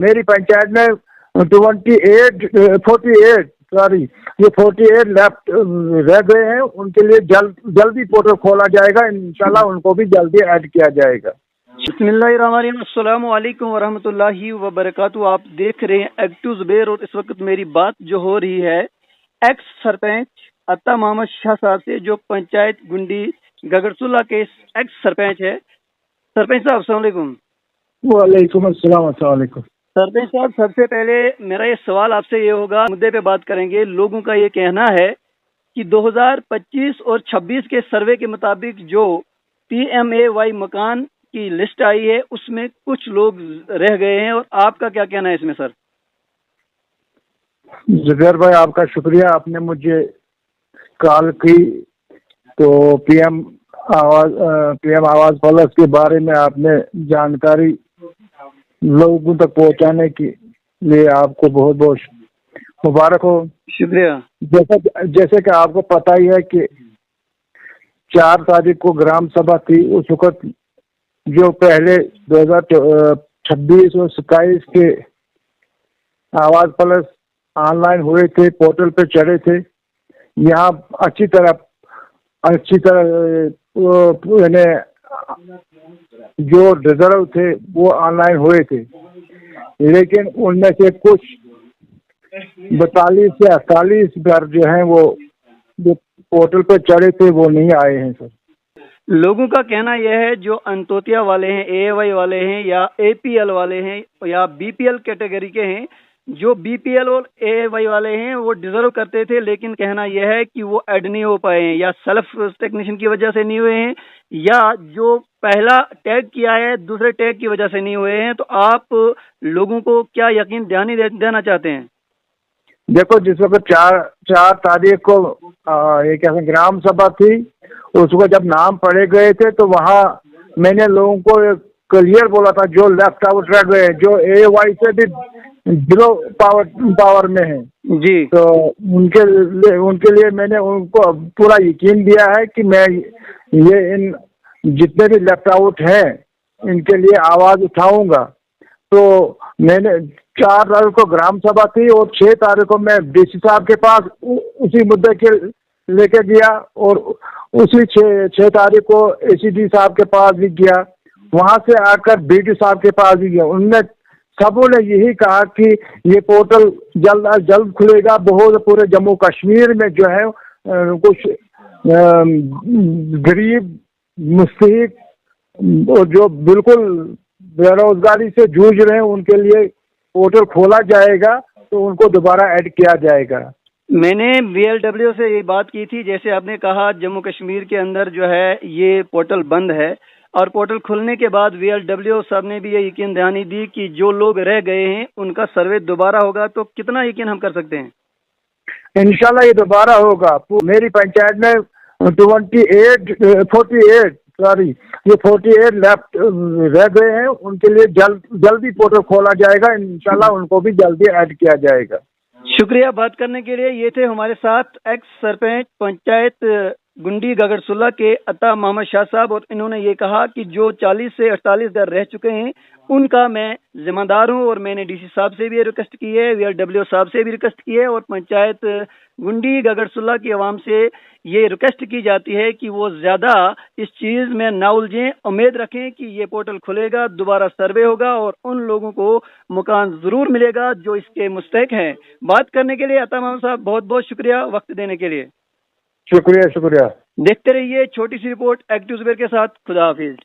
मेरी पंचायत में 48 लेफ्ट रह गए हैं। उनके लिए जल्दी पोर्टल खोला जाएगा। इंशाल्लाह उनको भी जल्दी ऐड किया जाएगा। बिस्मिल्लाहिर्रहमानिर्रहीम। अस्सलाम वालेकुम वरहमतुल्लाहि वबरकातुहू। आप देख रहे हैं एक्टिव ज़ुबैर और इस वक्त मेरी बात जो हो रही है एक्स सरपंच अता मोहम्मद शाह साहब से, जो पंचायत गुंडी गगरसुल्ला के एक्स सरपंच है। सरपंच साहब अस्सलाम वालेकुम। वालेकुम अस्सलाम। अस्सलाम वालेकुम। सरपंच साहब, सबसे पहले मेरा ये सवाल आपसे ये होगा, मुद्दे पे बात करेंगे। लोगों का ये कहना है कि 2025 और 26 के सर्वे के मुताबिक जो PMAY मकान की लिस्ट आई है उसमें कुछ लोग रह गए हैं, और आपका क्या कहना है इसमें सर? जुबैर भाई, आपका शुक्रिया, आपने मुझे कॉल की। तो पीएम आवाज प्लस के बारे में आपने जानकारी लोगों तक पहुंचाने के लिए आपको बहुत बहुत मुबारक हो। शुक्रिया। जैसे कि आपको पता ही है कि 4 तारीख को ग्राम सभा थी। उस वक्त जो पहले 2026 और 27 के आवाज प्लस ऑनलाइन हुए थे, पोर्टल पे चढ़े थे। यहाँ अच्छी तरह यानी जो रिजर्व थे वो ऑनलाइन हुए थे, लेकिन उनमें से कुछ 42 से 48 घर जो हैं वो जो पोर्टल पे चढ़े थे वो नहीं आए हैं सर। लोगों का कहना यह है, जो अंत्योदय वाले हैं, AAY वाले हैं, या APL वाले हैं, या BPL कैटेगरी के हैं, जो BPL और AAY वाले हैं वो डिजर्व करते थे, लेकिन कहना यह है कि वो ऐड नहीं हो पाए हैं, या सेल्फ टेक्नीशियन की वजह से नहीं हुए हैं, या जो पहला टैग किया है दूसरे टैग की वजह से नहीं हुए हैं। तो आप लोगों को क्या यकीन दहानी देना चाहते हैं? देखो, जिस वक्त 4 तारीख को ये क्या ग्राम सभा थी, उसको जब नाम पढ़े गए थे तो वहाँ मैंने लोगों को क्लियर बोला था, जो लेफ्ट आउट रह गए, जो AAY से भी जीरो पावर में है जी, तो उनके लिए मैंने उनको पूरा यकीन दिया है कि मैं ये इन जितने भी लेफ्ट आउट हैं इनके लिए आवाज उठाऊंगा। तो मैंने 4 तारीख को ग्राम सभा थी और 6 तारीख को मैं DC साहब के पास उसी मुद्दे के लेके गया, और उसी 6 तारीख को ACD साहब के पास भी गया। वहां से आकर BD साहब के पास भी गया। उनने सबों ने यही कहा कि ये पोर्टल जल्द खुलेगा। बहुत पूरे जम्मू कश्मीर में जो है कुछ गरीब, मुस्तहिक और जो बिल्कुल बेरोजगारी से जूझ रहे हैं उनके लिए पोर्टल खोला जाएगा, तो उनको दोबारा ऐड किया जाएगा। मैंने VLW से ये बात की थी, जैसे आपने कहा जम्मू कश्मीर के अंदर जो है ये पोर्टल बंद है, और पोर्टल खुलने के बाद VLW साहब ने भी ये यकीन दहानी दी कि जो लोग रह गए हैं उनका सर्वे दोबारा होगा। तो कितना यकीन हम कर सकते हैं? इंशाल्लाह ये दोबारा होगा। मेरी पंचायत में 48 लेफ्ट रह गए हैं। उनके लिए जल्दी पोर्टल खोला जाएगा। इंशाल्लाह उनको भी जल्दी ऐड किया जाएगा। शुक्रिया बात करने के लिए। ये थे हमारे साथ एक्स सरपंच पंचायत गुंडी गगरसुल्ला के अता मोहम्मद शाह साहब, और इन्होंने ये कहा कि जो 40 से 48 घर रह चुके हैं उनका मैं जिम्मेदार हूं, और मैंने DC साहब से भी रिक्वेस्ट की है, VLW साहब से भी रिक्वेस्ट की है, और पंचायत गुंडी गगरसुल्ला की आवाम से ये रिक्वेस्ट की जाती है कि वो ज्यादा इस चीज में ना उलझें। उम्मीद रखें कि ये पोर्टल खुलेगा, दोबारा सर्वे होगा, और उन लोगों को मकान जरूर मिलेगा जो इसके मुस्तहिक हैं। बात करने के लिए अता मोहम्मद साहब बहुत बहुत शुक्रिया वक्त देने के लिए। शुक्रिया। देखते रहिए छोटी सी रिपोर्ट एक्टिव ज़ुबैर के साथ। खुदा हाफिज।